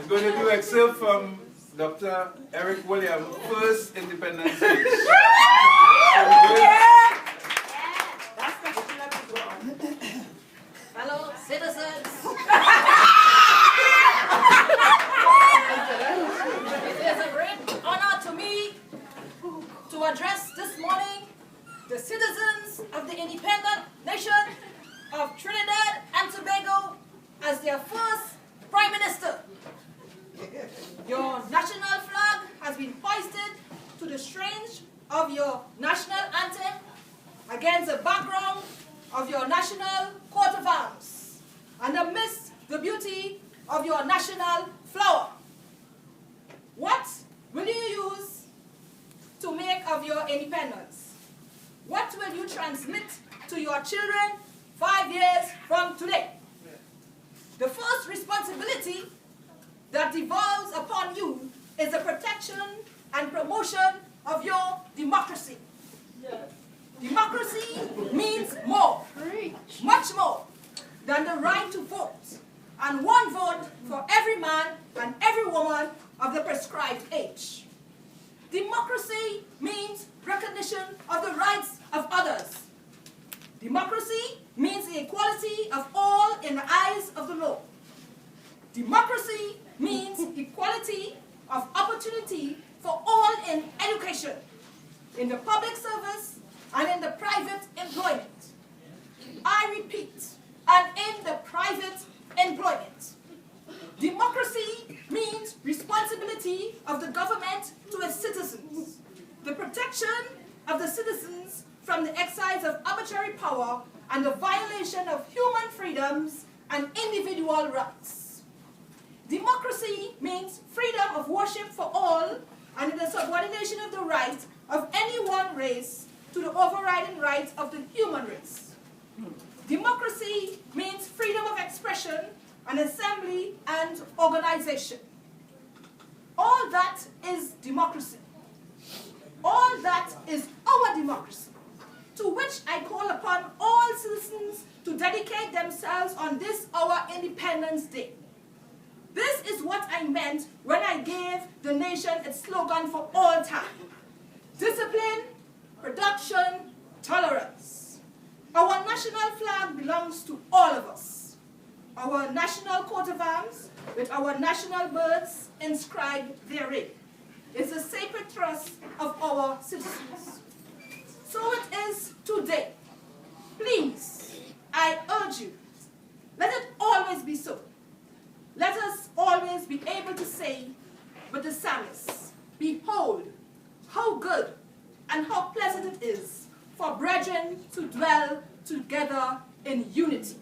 is going to do an excerpt from Dr. Eric Williams' first independence speech. Fellow citizens, it is a great honor to me to address this morning the citizens of the independent nation of Trinidad and Tobago as their first Prime Minister. Your national flag has been hoisted to the strains of your national anthem against the background of your national coat of arms and amidst the beauty of your national flower. What will you use to make of your independence? What will you transmit to your children 5 years from today? The first responsibility that devolves upon you is the protection and promotion of your democracy. Democracy means more, much more, than the right to vote, and one vote for every man and every woman of the prescribed age. Democracy means recognition of the rights of others. Democracy means the equality of all in the eyes of the law. Democracy means equality of opportunity for all in education, in the public service, and in the private employment. I repeat, and in the private employment. Democracy means responsibility of the government to its citizens, the protection of the citizens from the exercise of arbitrary power and the violation of human freedoms and individual rights. Democracy means freedom of worship for all and the subordination of the rights of any one race to the overriding rights of the human race. Democracy means freedom of expression and assembly and organization. All that is democracy. All that is our democracy, to which I call upon all citizens to dedicate themselves on this our Independence Day. This is what I meant when I gave the nation its slogan for all time: discipline, production, tolerance. Our national flag belongs to all of us. Our national coat of arms, with our national birds inscribed therein, is the sacred trust of our citizens. So it is today. Please, I urge you, let it always be so. Let us always be able to say with the psalmist, "Behold, how good and how pleasant it is for brethren to dwell together in unity."